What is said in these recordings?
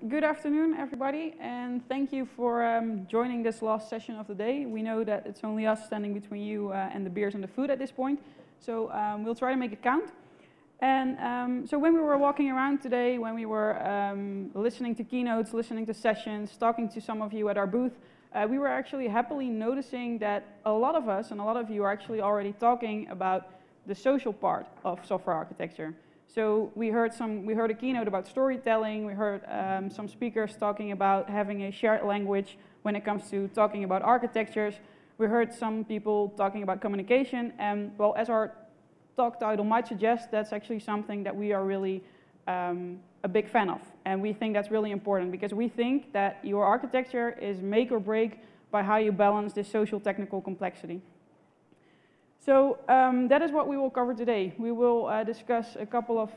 Good afternoon, everybody, and thank you for joining this last session of the day. We know that it's only us standing between you and the beers and the food at this point, so we'll try to make it count. And so when we were walking around today, when we were listening to keynotes, listening to sessions, talking to some of you at our booth, we were actually happily noticing that a lot of us and a lot of you are actually already talking about the social part of software architecture. So we heard a keynote about storytelling. We heard some speakers talking about having a shared language when it comes to talking about architectures. We heard some people talking about communication. And well, as our talk title might suggest, that's actually something that we are really a big fan of. And we think that's really important because we think that your architecture is make or break by how you balance this social technical complexity. So that is what we will cover today. We will discuss a couple of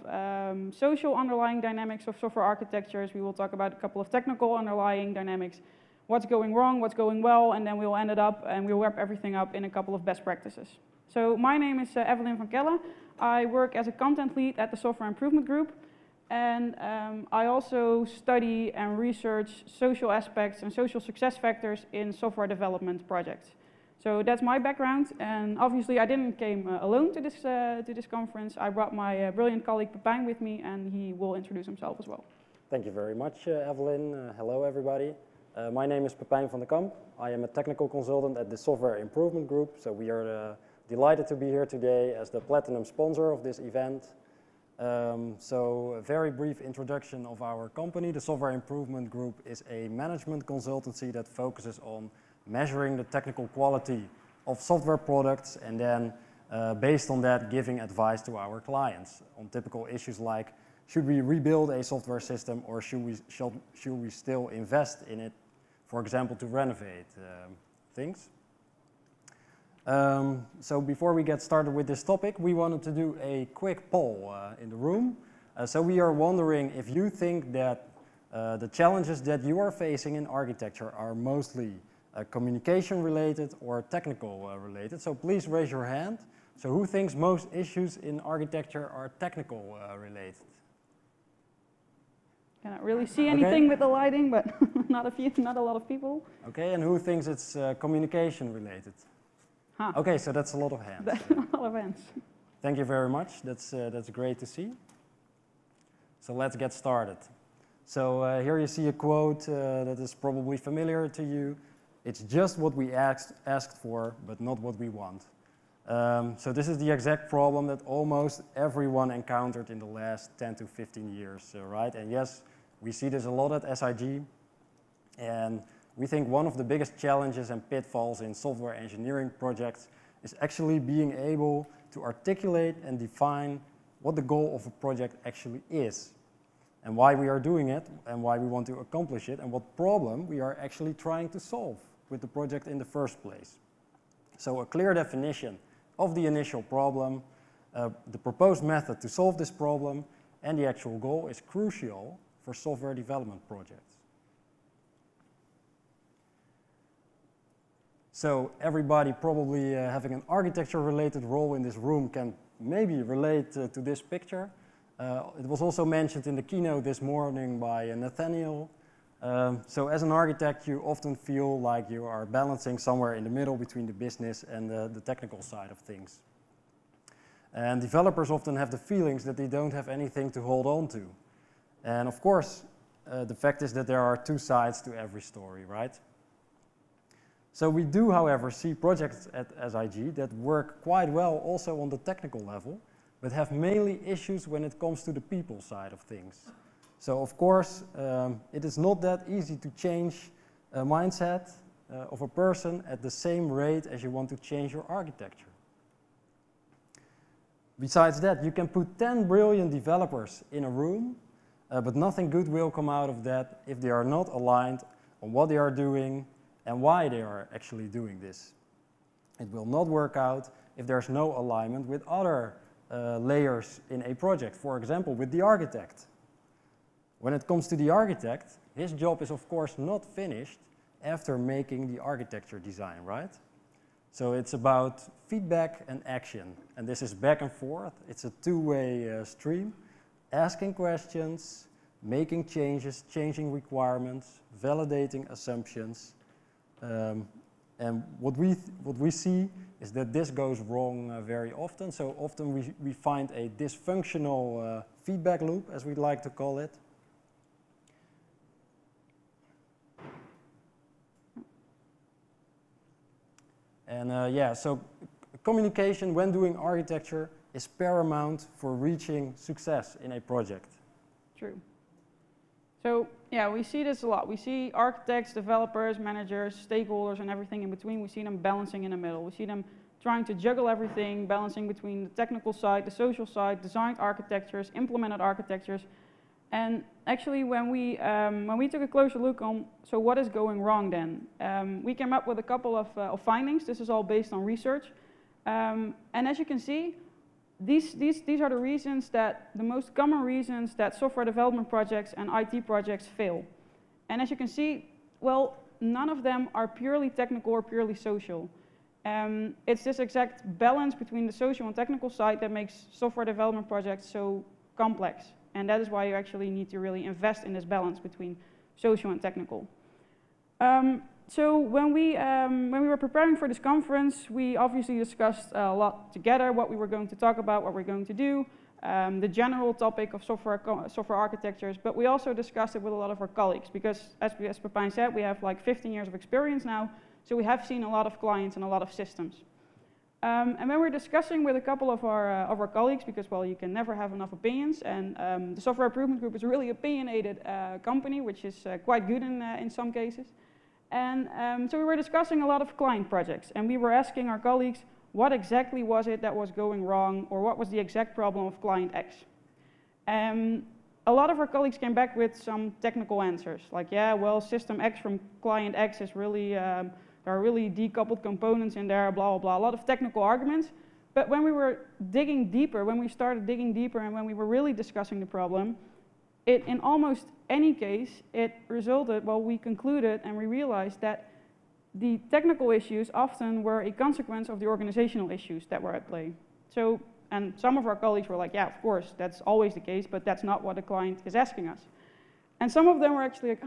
social underlying dynamics of software architectures. We will talk about a couple of technical underlying dynamics, what's going wrong, what's going well, and then we'll end it up and we'll wrap everything up in a couple of best practices. So my name is Evelyn van Kelle. I work as a content lead at the Software Improvement Group, and I also study and research social aspects and social success factors in software development projects. So that's my background, and obviously I didn't came alone to this conference. I brought my brilliant colleague Pepijn with me, and he will introduce himself as well. Thank you very much, Evelyn. Hello, everybody. My name is Pepijn van Kamp. I am a technical consultant at the Software Improvement Group, so we are delighted to be here today as the platinum sponsor of this event. So a very brief introduction of our company. The Software Improvement Group is a management consultancy that focuses on measuring the technical quality of software products and then based on that giving advice to our clients on typical issues like should we rebuild a software system or should we still invest in it, for example, to renovate things. So before we get started with this topic, we wanted to do a quick poll in the room. So we are wondering if you think that the challenges that you are facing in architecture are mostly communication related or technical related. So please raise your hand. So who thinks most issues in architecture are technical related? Cannot really see anything with the lighting, but not a lot of people. Okay, and who thinks it's communication related? Huh. Okay, so that's a lot of hands. A lot of hands. Thank you very much. That's great to see. So let's get started. So here you see a quote that is probably familiar to you. It's just what we asked for, but not what we want. So this is the exact problem that almost everyone encountered in the last 10 to 15 years, right? And yes, we see this a lot at SIG. And we think one of the biggest challenges and pitfalls in software engineering projects is actually being able to articulate and define what the goal of a project actually is, and why we are doing it, and why we want to accomplish it, and what problem we are actually trying to solve with the project in the first place. So a clear definition of the initial problem, the proposed method to solve this problem, and the actual goal is crucial for software development projects. So everybody probably having an architecture-related role in this room can maybe relate to this picture. It was also mentioned in the keynote this morning by Nathaniel. So as an architect, you often feel like you are balancing somewhere in the middle between the business and the technical side of things. And developers often have the feelings that they don't have anything to hold on to. And of course, the fact is that there are two sides to every story, right? So we do, however, see projects at SIG that work quite well also on the technical level, but have mainly issues when it comes to the people side of things. So of course, it is not that easy to change a mindset of a person at the same rate as you want to change your architecture. Besides that, you can put 10 brilliant developers in a room, but nothing good will come out of that if they are not aligned on what they are doing and why they are actually doing this. It will not work out if there's no alignment with other layers in a project, for example, with the architect. When it comes to the architect, his job is of course not finished after making the architecture design, right? So it's about feedback and action, and this is back and forth. It's a two-way stream, asking questions, making changes, changing requirements, validating assumptions. And what we see is that this goes wrong very often. So often we find a dysfunctional feedback loop, as we'd like to call it. And yeah, so communication when doing architecture is paramount for reaching success in a project. True. So yeah, we see this a lot. We see architects, developers, managers, stakeholders, and everything in between. We see them balancing in the middle. We see them trying to juggle everything, balancing between the technical side, the social side, designed architectures, implemented architectures. And actually, when we took a closer look on, so what is going wrong then? We came up with a couple of findings. This is all based on research. And as you can see, these are the reasons the most common reasons that software development projects and IT projects fail. And as you can see, well, none of them are purely technical or purely social. It's this exact balance between the social and technical side that makes software development projects so complex. And that is why you actually need to really invest in this balance between social and technical. So when we were preparing for this conference, we obviously discussed a lot together, what we were going to talk about, what we're going to do, the general topic of software architectures, but we also discussed it with a lot of our colleagues, because as Pepijn said, we have like 15 years of experience now, so we have seen a lot of clients and a lot of systems. And when we're discussing with a couple of our colleagues, because, well, you can never have enough opinions, and the Software Improvement Group is a really opinionated company, which is quite good in some cases. And so we were discussing a lot of client projects, and we were asking our colleagues, what exactly was it that was going wrong, or what was the exact problem of client X? A lot of our colleagues came back with some technical answers, like, yeah, well, system X from client X is really, there are really decoupled components in there, blah, blah, blah, a lot of technical arguments. But when we were digging deeper, when we started digging deeper, and when we were really discussing the problem, in almost any case, it resulted, well, we concluded and we realized that the technical issues often were a consequence of the organizational issues that were at play. So, and some of our colleagues were like, yeah, of course, that's always the case, but that's not what the client is asking us. And some of them were actually like,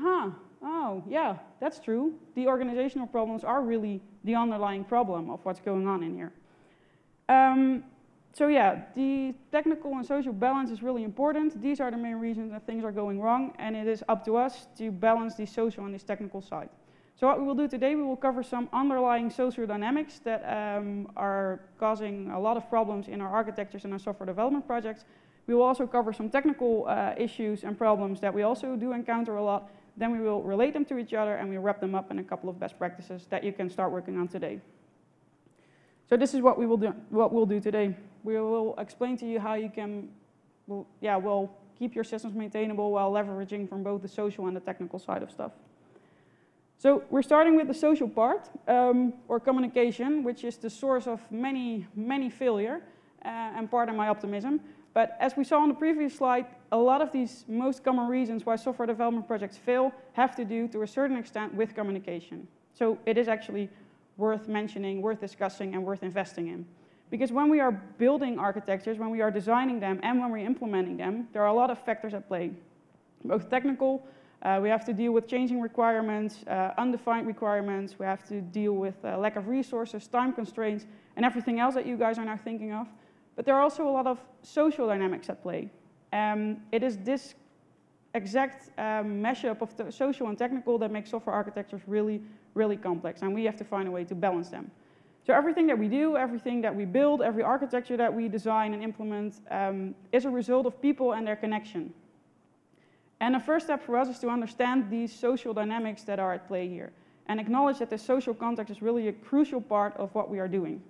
oh, yeah, that's true. The organizational problems are really the underlying problem of what's going on in here. So yeah, the technical and social balance is really important. These are the main reasons that things are going wrong, and it is up to us to balance the social and this technical side. So what we will do today, we will cover some underlying social dynamics that are causing a lot of problems in our architectures and our software development projects. We will also cover some technical issues and problems that we also do encounter a lot. Then we will relate them to each other, and we'll wrap them up in a couple of best practices that you can start working on today. So this is what we will do. What we'll do today. We will explain to you how you can, keep your systems maintainable while leveraging from both the social and the technical side of stuff. So we're starting with the social part, or communication, which is the source of many failure, and part of my optimism. But as we saw on the previous slide, a lot of these most common reasons why software development projects fail have to do, to a certain extent, with communication. So it is actually worth mentioning, worth discussing, and worth investing in. Because when we are building architectures, when we are designing them, and when we're implementing them, there are a lot of factors at play. Both technical, we have to deal with changing requirements, undefined requirements, we have to deal with lack of resources, time constraints, and everything else that you guys are now thinking of. But there are also a lot of social dynamics at play. It is this exact mashup of the social and technical that makes software architectures really, really complex, and we have to find a way to balance them. So everything that we do, everything that we build, every architecture that we design and implement is a result of people and their connection. And the first step for us is to understand these social dynamics that are at play here, and acknowledge that the social context is really a crucial part of what we are doing.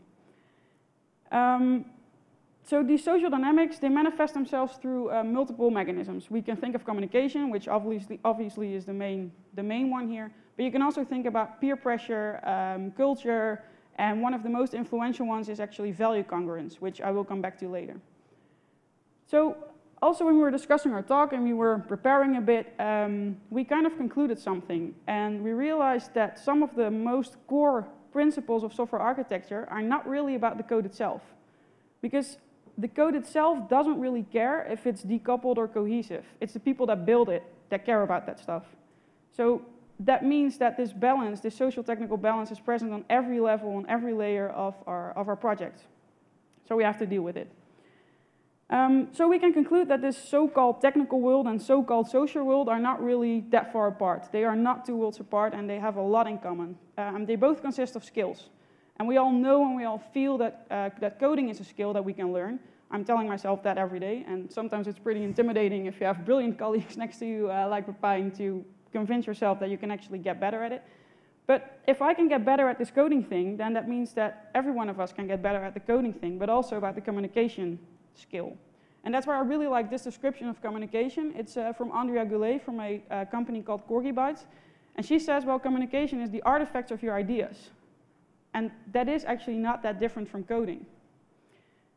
So these social dynamics, they manifest themselves through multiple mechanisms. We can think of communication, which obviously is the main one here, but you can also think about peer pressure, culture, and one of the most influential ones is actually value congruence, which I will come back to later. So also when we were discussing our talk and we were preparing a bit, we kind of concluded something, and we realized that some of the most core principles of software architecture are not really about the code itself. Because the code itself doesn't really care if it's decoupled or cohesive. It's the people that build it that care about that stuff. So that means that this balance, this social technical balance, is present on every level, on every layer of our project. So we have to deal with it. So we can conclude that this so-called technical world and so-called social world are not really that far apart. They are not two worlds apart, and they have a lot in common. They both consist of skills. And we all know and we all feel that, that coding is a skill that we can learn. I'm telling myself that every day, and sometimes it's pretty intimidating if you have brilliant colleagues next to you, like Pepijn, to convince yourself that you can actually get better at it. But if I can get better at this coding thing, then that means that every one of us can get better at the coding thing, but also about the communication skill. And that's why I really like this description of communication. It's from Andrea Goulet from a company called Corgi. And she says, well, communication is the artifact of your ideas. And that is actually not that different from coding.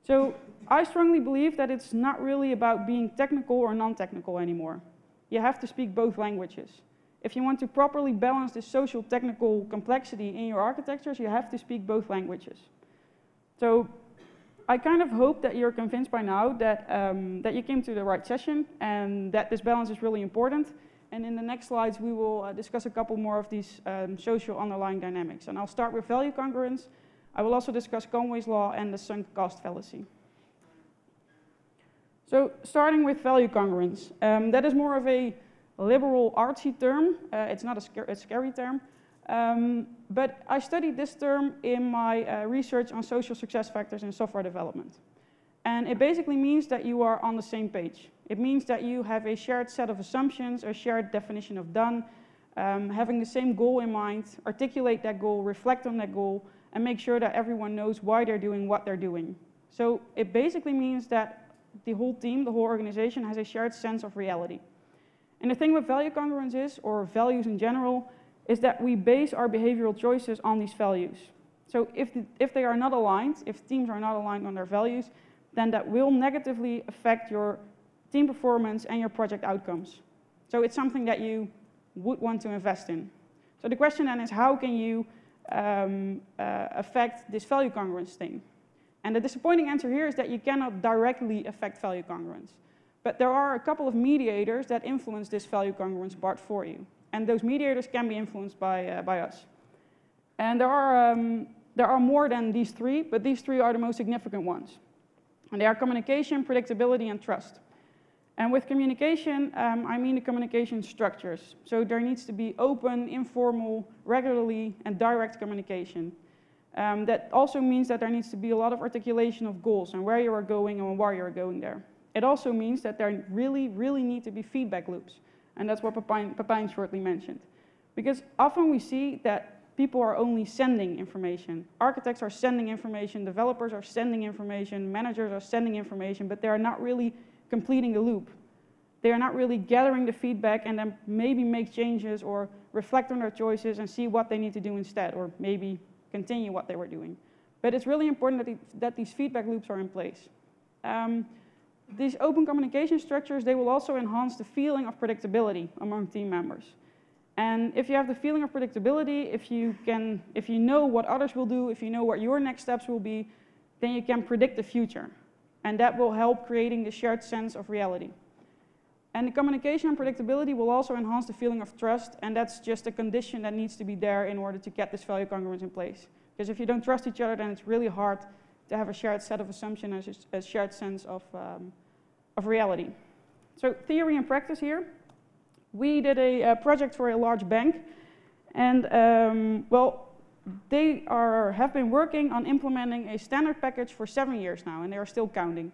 So I strongly believe that it's not really about being technical or non-technical anymore. You have to speak both languages. If you want to properly balance this social technical complexity in your architectures, you have to speak both languages. So I kind of hope that you're convinced by now that, that you came to the right session and that this balance is really important. And in the next slides, we will discuss a couple more of these social underlying dynamics. And I'll start with value congruence. I will also discuss Conway's law and the sunk cost fallacy. So starting with value congruence, that is more of a liberal artsy term. It's not a scary term. But I studied this term in my research on social success factors in software development. And it basically means that you are on the same page. It means that you have a shared set of assumptions, a shared definition of done, having the same goal in mind, articulate that goal, reflect on that goal, and make sure that everyone knows why they're doing what they're doing. So it basically means that the whole team, the whole organization, has a shared sense of reality. And the thing with value congruence is, or values in general, is that we base our behavioral choices on these values. So if they are not aligned, if teams are not aligned on their values, then that will negatively affect your team performance and your project outcomes. So it's something that you would want to invest in. So the question then is, how can you affect this value congruence thing? And the disappointing answer here is that you cannot directly affect value congruence. But there are a couple of mediators that influence this value congruence part for you. And those mediators can be influenced by us. And there are more than these three, but these three are the most significant ones. And they are communication, predictability, and trust. And with communication, I mean the communication structures. So there needs to be open, informal, regularly, and direct communication. That also means that there needs to be a lot of articulation of goals and where you are going and why you are going there. It also means that there really need to be feedback loops. And that's what Pepijn shortly mentioned. Because often we see that people are only sending information. Architects are sending information, developers are sending information, managers are sending information, but they are not really completing the loop. They are not really gathering the feedback and then maybe make changes or reflect on their choices and see what they need to do instead, or maybe continue what they were doing. But it's really important that these feedback loops are in place. These open communication structures, they will also enhance the feeling of predictability among team members. And if you have the feeling of predictability, if you know what others will do, if you know what your next steps will be, then you can predict the future. And that will help creating the shared sense of reality. And the communication and predictability will also enhance the feeling of trust, and that's just a condition that needs to be there in order to get this value congruence in place. Because if you don't trust each other, then it's really hard to have a shared set of assumptions and a shared sense of reality. So theory and practice here. We did a project for a large bank, and well, they have been working on implementing a standard package for 7 years now, and they are still counting.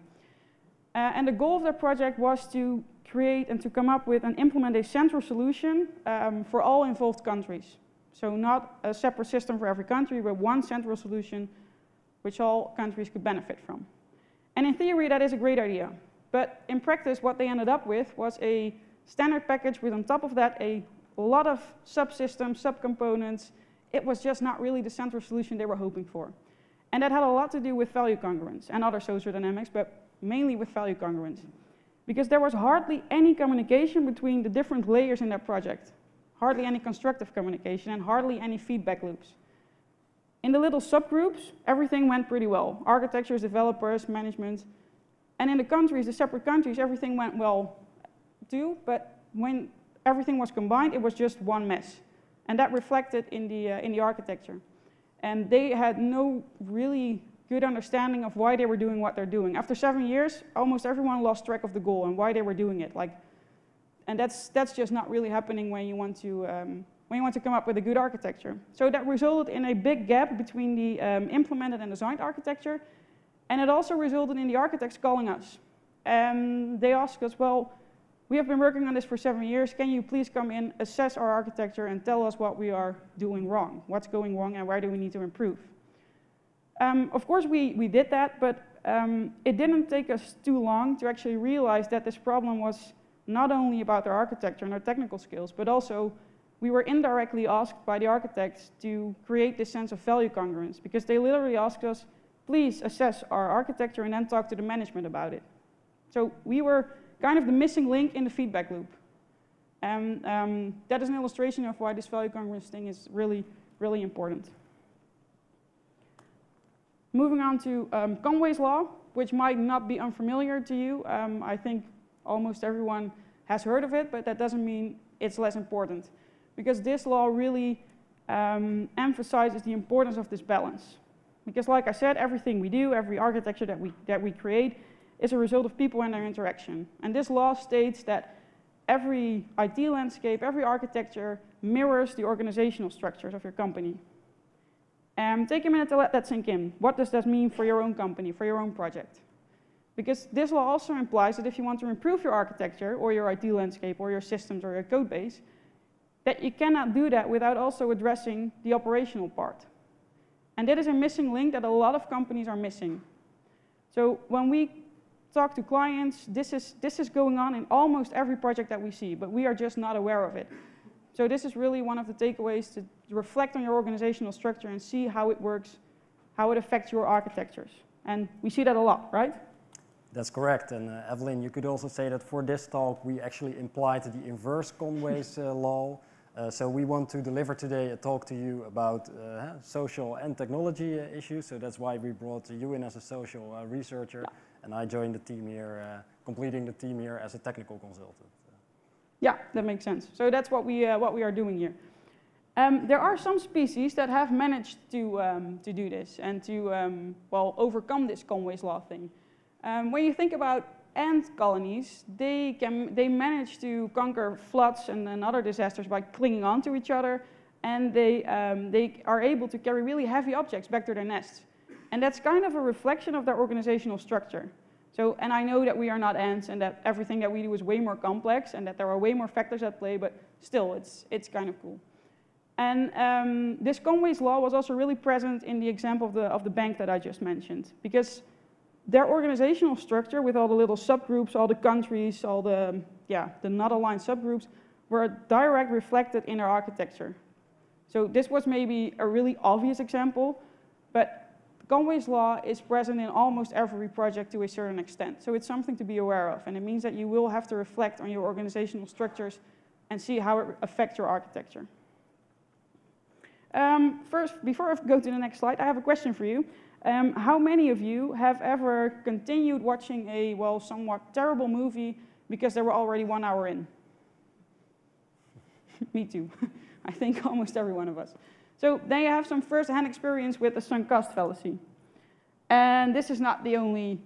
And the goal of their project was to create and to come up with and implement a central solution for all involved countries. So not a separate system for every country, but one central solution which all countries could benefit from. And in theory, that is a great idea. But in practice, what they ended up with was a standard package with on top of that a lot of subsystems, subcomponents. It was just not really the central solution they were hoping for. And that had a lot to do with value congruence and other social dynamics, but mainly with value congruence. Because there was hardly any communication between the different layers in their project. Hardly any constructive communication and hardly any feedback loops. In the little subgroups, everything went pretty well. Architectures, developers, management, And in the countries, the separate countries, everything went well too, but when everything was combined, it was just one mess. And that reflected in the architecture. And they had no really good understanding of why they were doing what they're doing. After 7 years, almost everyone lost track of the goal and why they were doing it. And that's just not really happening when you want to come up with a good architecture. So that resulted in a big gap between the implemented and designed architecture, and it also resulted in the architects calling us. And they asked us, well, we have been working on this for 7 years. Can you please come in, assess our architecture, and tell us what we are doing wrong? What's going wrong, and where do we need to improve? Of course, we did that, but it didn't take us too long to actually realize that this problem was not only about our architecture and our technical skills, but also we were indirectly asked by the architects to create this sense of value congruence, because they literally asked us, please assess our architecture and then talk to the management about it. So we were kind of the missing link in the feedback loop. And that is an illustration of why this value congruence thing is really, really important. Moving on to Conway's law, which might not be unfamiliar to you. I think almost everyone has heard of it, but that doesn't mean it's less important. Because this law really emphasizes the importance of this balance. Because like I said, everything we do, every architecture that we create, is a result of people and their interaction. And this law states that every IT landscape, every architecture mirrors the organizational structures of your company. Take a minute to let that sink in. What does that mean for your own company, for your own project? Because this law also implies that if you want to improve your architecture, or your IT landscape, or your systems, or your code base, that you cannot do that without also addressing the operational part. And that is a missing link that a lot of companies are missing. So when we talk to clients, this is going on in almost every project that we see, but we are just not aware of it. So this is really one of the takeaways, to reflect on your organizational structure and see how it works, how it affects your architectures. And we see that a lot, right? That's correct. And Evelyn, you could also say that for this talk, we actually implied the inverse Conway's law. So we want to deliver today a talk to you about social and technology issues. So that's why we brought you in as a social researcher. Yeah. And I joined the team here, completing the team here as a technical consultant. Yeah, that makes sense. So that's what we are doing here. There are some species that have managed to do this and to well, overcome this Conway's law thing. When you think about ant colonies, they manage to conquer floods and other disasters by clinging on to each other, and they are able to carry really heavy objects back to their nests. And that's kind of a reflection of their organizational structure. So, and I know that we are not ants and that everything that we do is way more complex and that there are way more factors at play, but still, it's kind of cool. And this Conway's law was also really present in the example of the bank that I just mentioned, because their organizational structure with all the little subgroups, all the countries, all the not aligned subgroups were direct reflected in their architecture. So this was maybe a really obvious example, but Conway's law is present in almost every project to a certain extent. So it's something to be aware of, and it means that you will have to reflect on your organizational structures and see how it affects your architecture. First, before I go to the next slide, I have a question for you. How many of you have ever continued watching a, well, somewhat terrible movie because they were already 1 hour in? Me too. I think almost every one of us. So they have some first-hand experience with the sunk cost fallacy. And this is not the only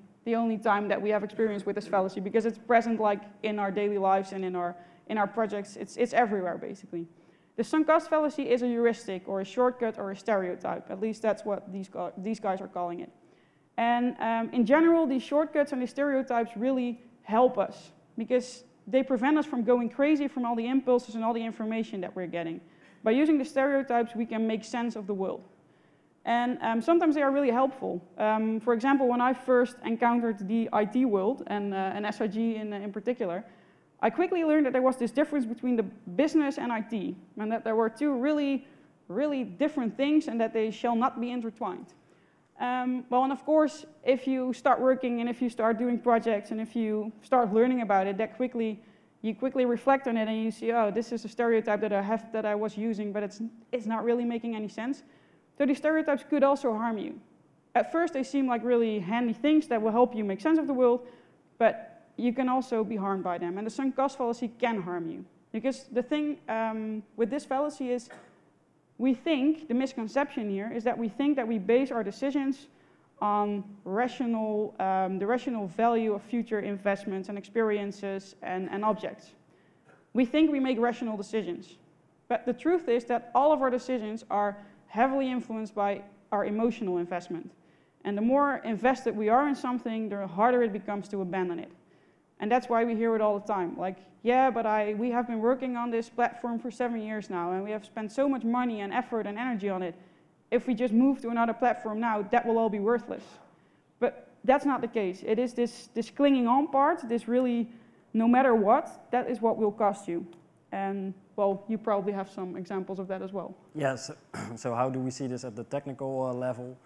time that we have experience with this fallacy, because it's present like in our daily lives and in our projects. It's everywhere, basically. The sunk cost fallacy is a heuristic or a shortcut or a stereotype. At least that's what these guys are calling it. And in general, these shortcuts and these stereotypes really help us, because they prevent us from going crazy from all the impulses and all the information that we're getting. By using the stereotypes, we can make sense of the world. And sometimes they are really helpful. For example, when I first encountered the IT world, and SIG in particular, I quickly learned that there was this difference between the business and IT, and that there were two really, really different things, and that they shall not be intertwined. Well, and of course, if you start working, and if you start doing projects, and if you start learning about it, you quickly reflect on it, and you see, oh, this is a stereotype that I was using, but it's not really making any sense. So these stereotypes could also harm you. At first, they seem like really handy things that will help you make sense of the world, but you can also be harmed by them. And the sunk cost fallacy can harm you. Because the thing with this fallacy is, we think, the misconception here is that we think that we base our decisions on the rational value of future investments and experiences and objects. We think we make rational decisions. But the truth is that all of our decisions are heavily influenced by our emotional investment. And the more invested we are in something, the harder it becomes to abandon it. And that's why we hear it all the time. Like, yeah, but we have been working on this platform for 7 years now, and we have spent so much money and effort and energy on it. If we just move to another platform now, that will all be worthless. But that's not the case. It is this clinging on part, this really, no matter what, that is what will cost you. And, well, you probably have some examples of that as well. Yes, so how do we see this at the technical level?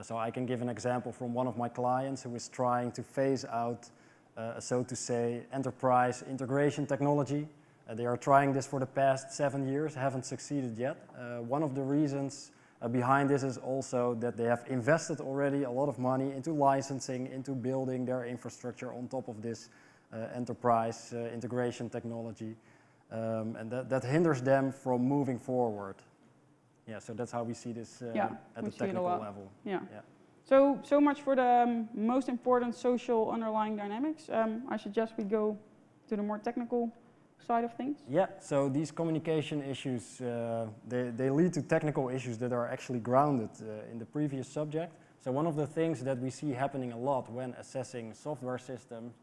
So I can give an example from one of my clients who is trying to phase out, so to say, enterprise integration technology. They are trying this for the past 7 years, haven't succeeded yet. One of the reasons behind this is also that they have invested already a lot of money into licensing, into building their infrastructure on top of this enterprise integration technology. And that hinders them from moving forward. Yeah, so that's how we see this at the technical level. Yeah. So much for the most important social underlying dynamics. I suggest we go to the more technical side of things. Yeah, so these communication issues, they lead to technical issues that are actually grounded in the previous subject. So one of the things that we see happening a lot when assessing software systems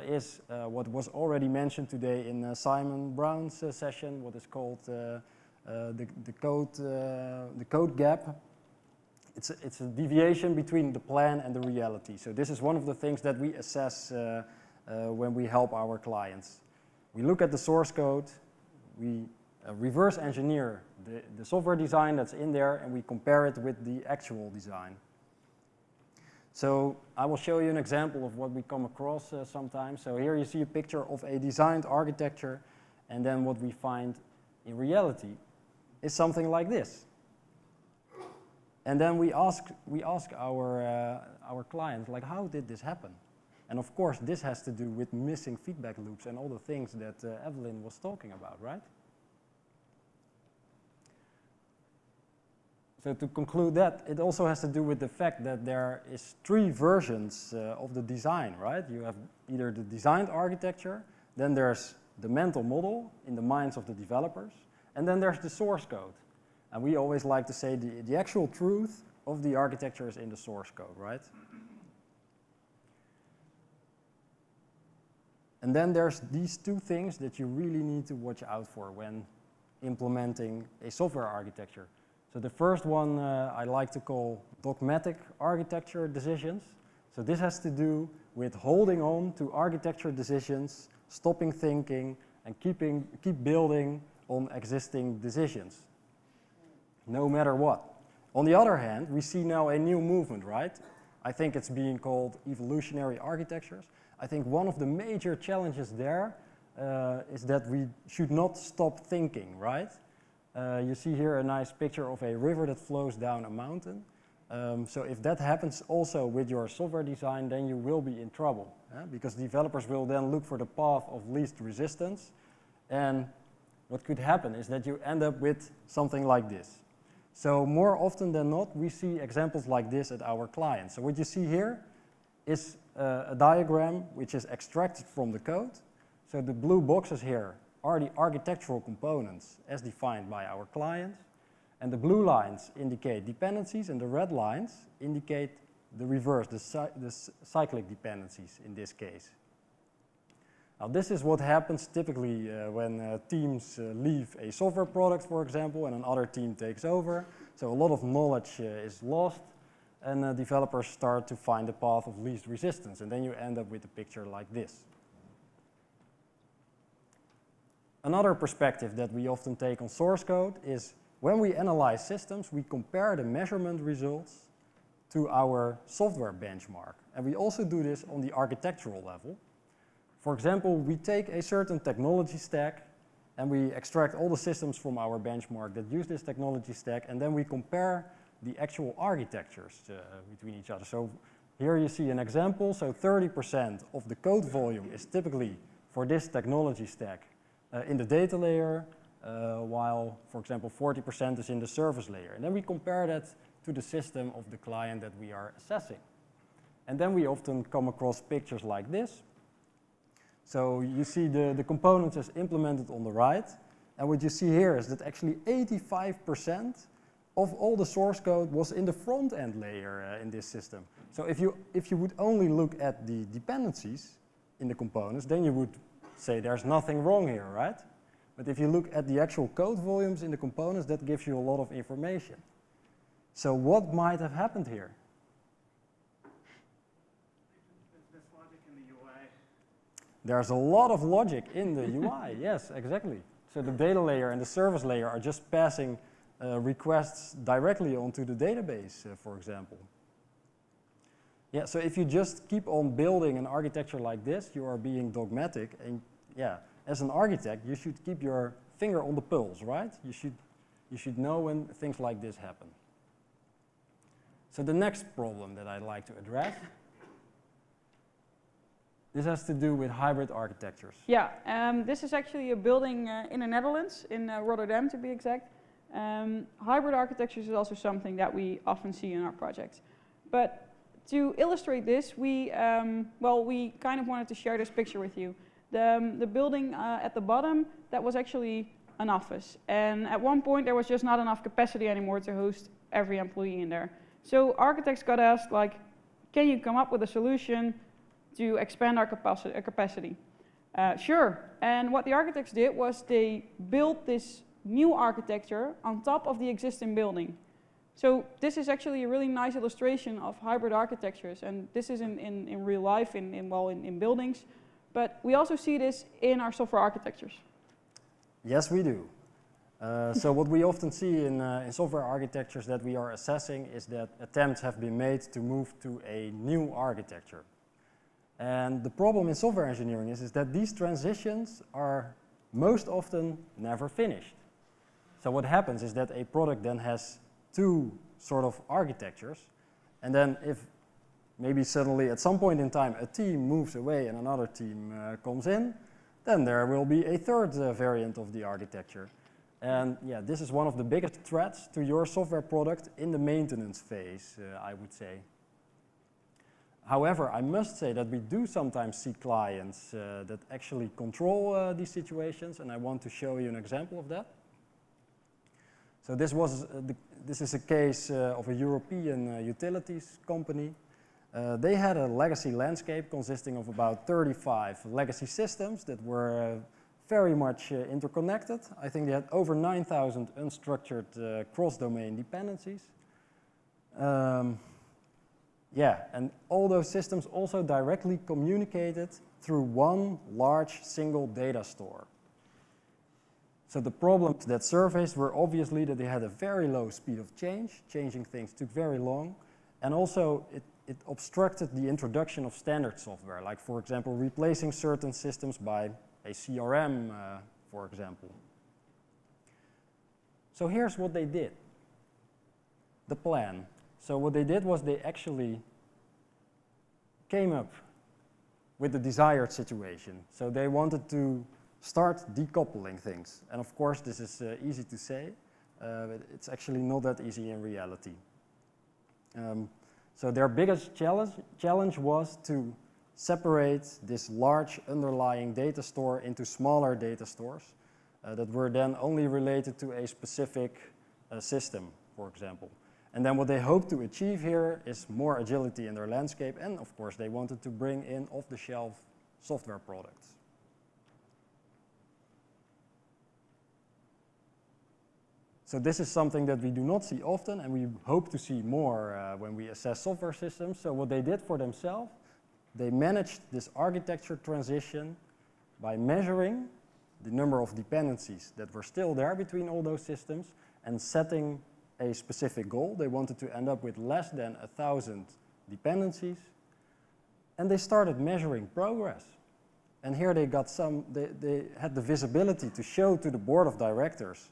is what was already mentioned today in Simon Brown's session, what is called the code gap. It's a deviation between the plan and the reality. So this is one of the things that we assess when we help our clients. We look at the source code, we reverse engineer the software design that's in there, and we compare it with the actual design. So I will show you an example of what we come across sometimes. So here you see a picture of a designed architecture, and then what we find in reality is something like this. And then we ask our client, like, how did this happen? And of course, this has to do with missing feedback loops and all the things that Evelyn was talking about, right? So to conclude that, it also has to do with the fact that there is 3 versions of the design, right? You have either the designed architecture, then there's the mental model in the minds of the developers, and then there's the source code. And we always like to say the actual truth of the architecture is in the source code, right? And then there's these 2 things that you really need to watch out for when implementing a software architecture. So the first one I like to call dogmatic architecture decisions. So this has to do with holding on to architecture decisions, stopping thinking, and keep building on existing decisions, no matter what. On the other hand, we see now a new movement, right? I think it's being called evolutionary architectures. I think one of the major challenges there is that we should not stop thinking, right? You see here a nice picture of a river that flows down a mountain. So if that happens also with your software design, then you will be in trouble, because developers will then look for the path of least resistance. And what could happen is that you end up with something like this. So more often than not, we see examples like this at our clients. So what you see here is a diagram which is extracted from the code. So the blue boxes here are the architectural components as defined by our client. And the blue lines indicate dependencies, and the red lines indicate the reverse, the cyclic dependencies in this case. Now this is what happens typically when teams leave a software product, for example, and another team takes over. So a lot of knowledge is lost, and developers start to find the path of least resistance, and then you end up with a picture like this. Another perspective that we often take on source code is when we analyze systems, we compare the measurement results to our software benchmark. And we also do this on the architectural level. For example, we take a certain technology stack and we extract all the systems from our benchmark that use this technology stack, and then we compare the actual architectures between each other. So Here you see an example, so 30% of the code volume is typically for this technology stack in the data layer, while, for example, 40% is in the service layer. And then we compare that to the system of the client that we are assessing. And then we often come across pictures like this. So you see the components as implemented on the right. And what you see here is that actually 85% of all the source code was in the front-end layer in this system. So if you would only look at the dependencies in the components, then you would say there's nothing wrong here, right? But if you look at the actual code volumes in the components, that gives you a lot of information. So what might have happened here? There's logic in the UI. There's a lot of logic in the UI, yes, exactly. So the data layer and the service layer are just passing requests directly onto the database, for example. Yeah, so if you just keep on building an architecture like this, you are being dogmatic. And yeah, as an architect, you should keep your finger on the pulse, right? You should know when things like this happen. So the next problem that I'd like to address, this has to do with hybrid architectures. Yeah, this is actually a building in the Netherlands, in Rotterdam to be exact. Hybrid architectures is also something that we often see in our projects. But to illustrate this, we kind of wanted to share this picture with you. The building at the bottom, that was actually an office. And at one point, there was just not enough capacity anymore to host every employee in there. So architects got asked, like, can you come up with a solution to expand our capacity? Sure. And what the architects did was they built this new architecture on top of the existing building. So this is actually a really nice illustration of hybrid architectures, and this is in real life, in buildings, but we also see this in our software architectures. Yes, we do. So what we often see in software architectures that we are assessing is that attempts have been made to move to a new architecture. And the problem in software engineering is that these transitions are most often never finished. So what happens is that a product then has two sort of architectures, and then if maybe suddenly at some point in time a team moves away and another team comes in, then there will be a third variant of the architecture. And yeah, this is one of the biggest threats to your software product in the maintenance phase, I would say. However, I must say that we do sometimes see clients that actually control these situations, and I want to show you an example of that. So this is a case of a European utilities company. They had a legacy landscape consisting of about 35 legacy systems that were very much interconnected. I think they had over 9,000 unstructured cross-domain dependencies. Yeah, and all those systems also directly communicated through one large single data store. So the problems that surfaced were obviously that they had a very low speed of change. Changing things took very long. And also it obstructed the introduction of standard software, like for example, replacing certain systems by a CRM, for example. So here's what they did. The plan. So what they did was they actually came up with the desired situation. So they wanted to start decoupling things. And of course, this is easy to say, but it's actually not that easy in reality. So their biggest challenge was to separate this large underlying data store into smaller data stores that were then only related to a specific system, for example. And then what they hoped to achieve here is more agility in their landscape, and of course they wanted to bring in off-the-shelf software products. So this is something that we do not see often, and we hope to see more when we assess software systems. So what they did for themselves, they managed this architecture transition by measuring the number of dependencies that were still there between all those systems and setting a specific goal. They wanted to end up with less than 1,000 dependencies, and they started measuring progress. And here they got they had the visibility to show to the board of directors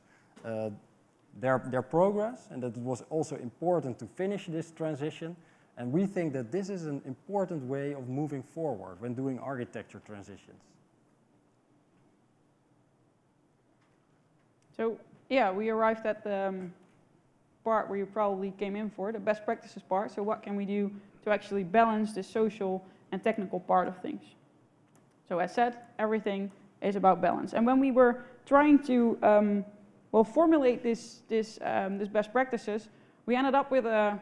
their progress, and that it was also important to finish this transition. And we think that this is an important way of moving forward when doing architecture transitions. So yeah, we arrived at the part where you probably came in for, the best practices part. So what can we do to actually balance the social and technical part of things? So as said, everything is about balance. And when we were trying to formulate this best practices, we ended up with a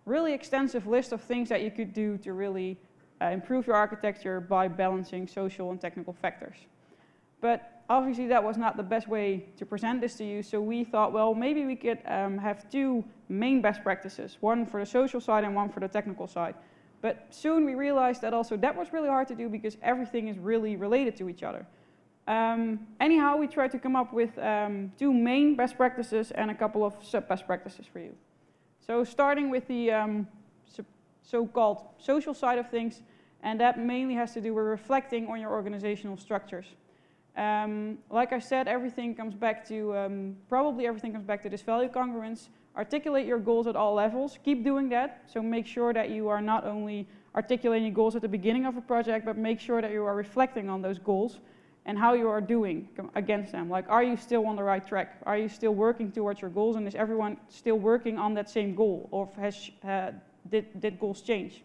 really extensive list of things that you could do to really improve your architecture by balancing social and technical factors. But obviously that was not the best way to present this to you, so we thought, well, maybe we could have two main best practices, one for the social side and one for the technical side. But soon we realized that also that was really hard to do because everything is really related to each other. Anyhow, we tried to come up with two main best practices and a couple of sub-best practices for you. So starting with the so-called social side of things, and that mainly has to do with reflecting on your organizational structures. Like I said, everything comes back to, probably everything comes back to this value congruence. Articulate your goals at all levels. Keep doing that. So make sure that you are not only articulating goals at the beginning of a project, but make sure that you are reflecting on those goals and how you are doing against them. Like, are you still on the right track? Are you still working towards your goals? And is everyone still working on that same goal? Or did goals change?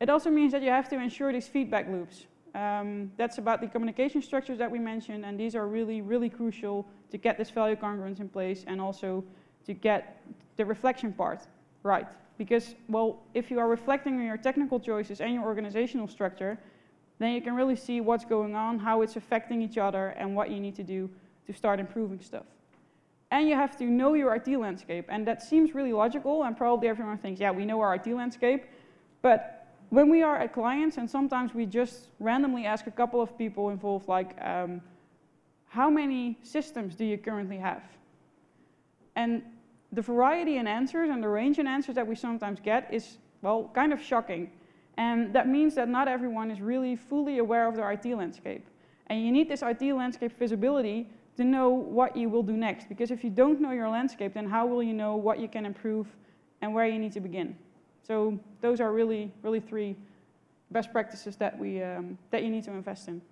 It also means that you have to ensure these feedback loops. That's about the communication structures that we mentioned, and these are really, really crucial to get this value congruence in place and also to get the reflection part right. Because, well, if you are reflecting on your technical choices and your organizational structure, then you can really see what's going on, how it's affecting each other, and what you need to do to start improving stuff. And you have to know your IT landscape, and that seems really logical, and probably everyone thinks, yeah, we know our IT landscape, but when we are at clients, and sometimes we just randomly ask a couple of people involved, like, how many systems do you currently have? And the variety in answers and the range in answers that we sometimes get is, well, kind of shocking. And that means that not everyone is really fully aware of their IT landscape. And you need this IT landscape visibility to know what you will do next. Because if you don't know your landscape, then how will you know what you can improve and where you need to begin? So those are really, really three best practices that that you need to invest in.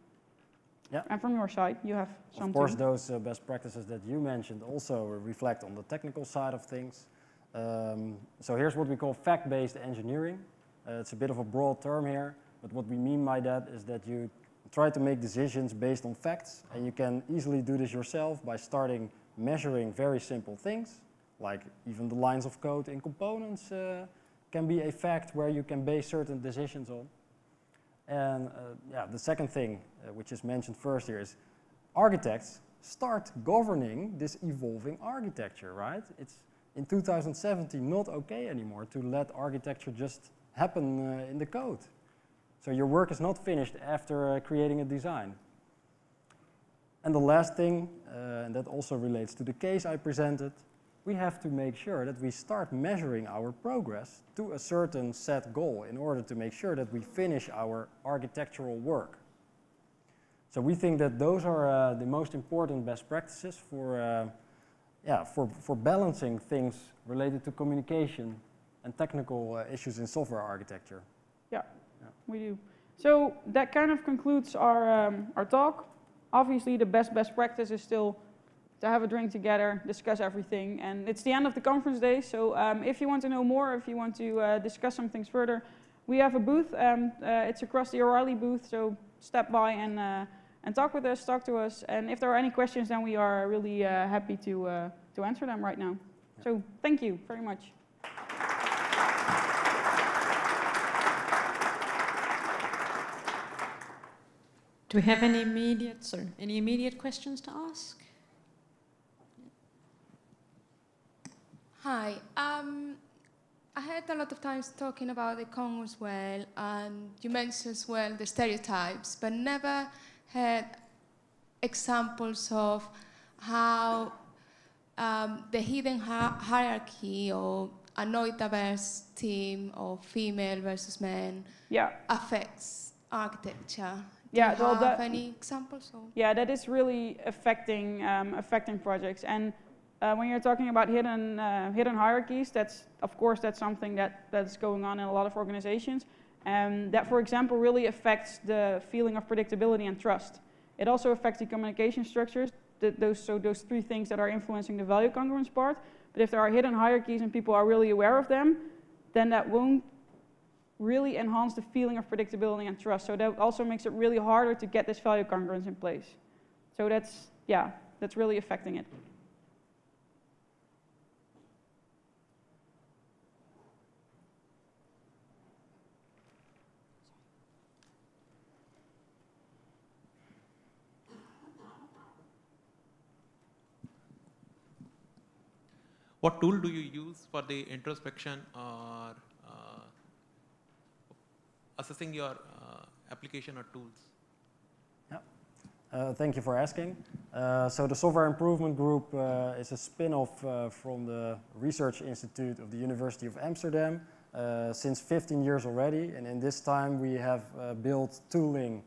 Yeah. And from your side, you have some. Of course, those best practices that you mentioned also reflect on the technical side of things. So here's what we call fact-based engineering. It's a bit of a broad term here, but what we mean by that is that you try to make decisions based on facts, and you can easily do this yourself by starting measuring very simple things, like even the lines of code in components can be a fact where you can base certain decisions on. And yeah, the second thing, which is mentioned first here, is architects start governing this evolving architecture, right? It's in 2017 not okay anymore to let architecture just happen in the code. So your work is not finished after creating a design. And the last thing, and that also relates to the case I presented, we have to make sure that we start measuring our progress to a certain set goal in order to make sure that we finish our architectural work. So we think that those are the most important best practices for balancing things related to communication and technical issues in software architecture. Yeah, we do. So that kind of concludes our talk. Obviously, the best practice is still to have a drink together, discuss everything, and it's the end of the conference day. So if you want to know more, if you want to discuss some things further, we have a booth. It's across the O'Reilly booth. So step by and talk with us, talk to us, and if there are any questions, then we are really happy to answer them right now. Yeah. So thank you very much. Do we have any immediate questions to ask? Hi. I heard a lot of times talking about the Congruence well, and you mentioned as well the stereotypes, but never had examples of how the hidden hierarchy or a non-diverse team of female versus men affects architecture. Do you have any examples? Or? Yeah, that is really affecting projects. And When you're talking about hidden hierarchies, of course that's something that's going on in a lot of organizations. And that, for example, really affects the feeling of predictability and trust. It also affects the communication structures, those three things that are influencing the value congruence part. But if there are hidden hierarchies and people are really aware of them, then that won't really enhance the feeling of predictability and trust. So that also makes it really harder to get this value congruence in place. So that's really affecting it. What tool do you use for the introspection or assessing your application or tools? Yeah. Thank you for asking. So the Software Improvement Group is a spin-off from the Research Institute of the University of Amsterdam since 15 years already. And in this time we have built tooling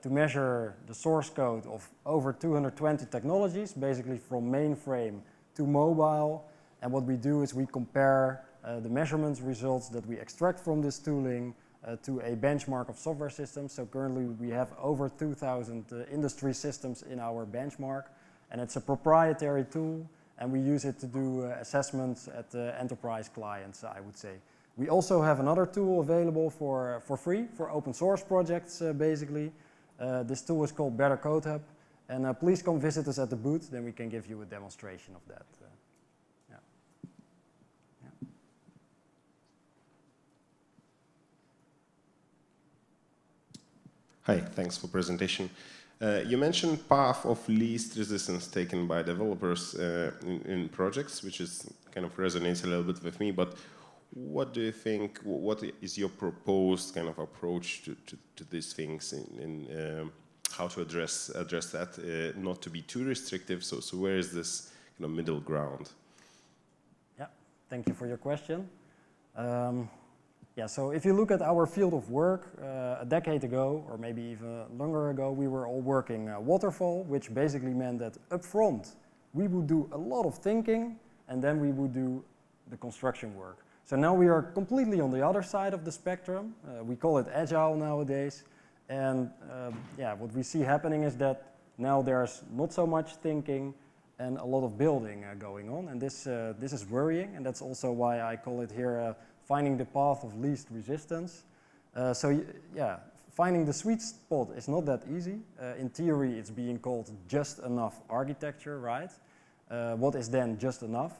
to measure the source code of over 220 technologies, basically from mainframe to mobile. And what we do is we compare the measurements results that we extract from this tooling to a benchmark of software systems. So currently we have over 2,000 industry systems in our benchmark, and it's a proprietary tool, and we use it to do assessments at enterprise clients, I would say. We also have another tool available for free for open source projects, basically. This tool is called Better Code Hub, and please come visit us at the booth, then we can give you a demonstration of that. Hi, thanks for presentation. You mentioned path of least resistance taken by developers in projects, which is kind of resonates a little bit with me, but what do you think, what is your proposed kind of approach to these things in how to address that, not to be too restrictive, so where is this kind of middle ground? Yeah, thank you for your question. Yeah, so if you look at our field of work, a decade ago, or maybe even longer ago, we were all working waterfall, which basically meant that up front, we would do a lot of thinking, and then we would do the construction work. So now we are completely on the other side of the spectrum. We call it agile nowadays. And yeah, what we see happening is that now there's not so much thinking and a lot of building going on. And this is worrying, and that's also why I call it here finding the path of least resistance. So yeah, finding the sweet spot is not that easy. In theory, it's being called just enough architecture, right? What is then just enough?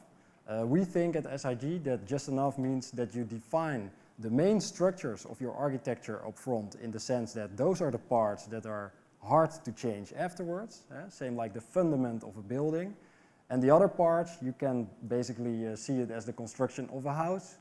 We think at SIG that just enough means that you define the main structures of your architecture up front, in the sense that those are the parts that are hard to change afterwards, same like the fundament of a building. And the other parts, you can basically see it as the construction of a house,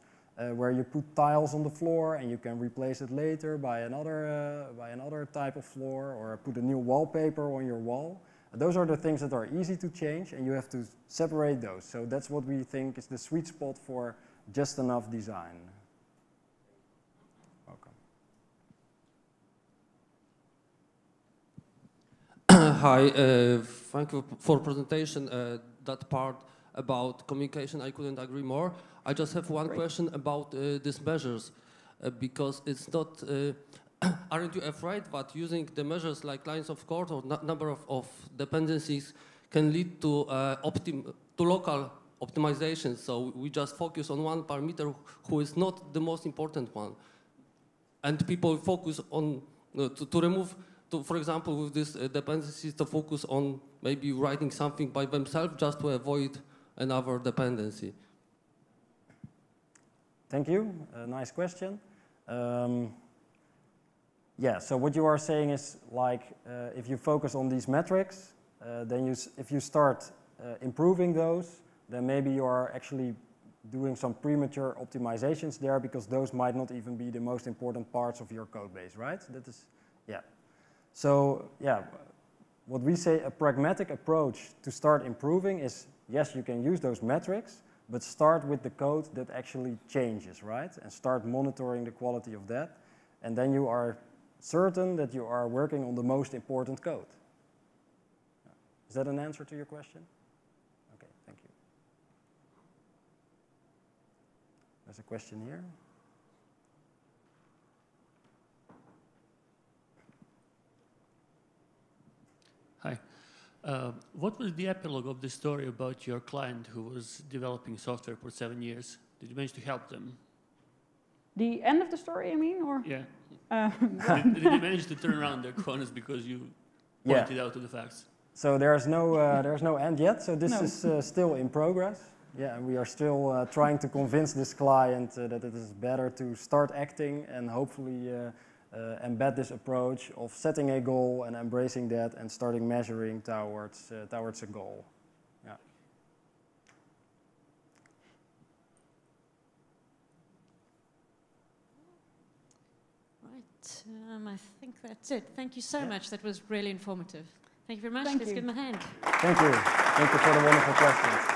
where you put tiles on the floor and you can replace it later by another type of floor, or put a new wallpaper on your wall. Those are the things that are easy to change, and you have to separate those. So that's what we think is the sweet spot for just enough design. Welcome. Hi, thank you for presentation. That part about communication, I couldn't agree more. I just have one question about these measures, because it's not, aren't you afraid that using the measures like lines of code or number of dependencies can lead to local optimization? So we just focus on one parameter who is not the most important one. And people focus on, to remove, for example, with these dependencies, to focus on maybe writing something by themselves just to avoid another dependency. Thank you. Nice question. Yeah, so what you are saying is, like, if you focus on these metrics, then if you start improving those, then maybe you are actually doing some premature optimizations there, because those might not even be the most important parts of your code base, right? That is, yeah. So, yeah, what we say, a pragmatic approach to start improving is, yes, you can use those metrics, but start with the code that actually changes, right? And start monitoring the quality of that. And then you are certain that you are working on the most important code. Is that an answer to your question? Okay, thank you. There's a question here. Hi. What was the epilogue of the story about your client who was developing software for 7 years? Did you manage to help them? The end of the story, I mean, or? Yeah. Did they manage to turn around their corners because you pointed out to the facts? So there's no end yet. So this is still in progress. Yeah, and we are still trying to convince this client that it is better to start acting and hopefully embed this approach of setting a goal and embracing that and starting measuring towards a goal. Yeah. Right, I think that's it. Thank you so much. That was really informative. Thank you very much. Thank Let's you. give him a hand. Thank you. Thank you for the wonderful questions.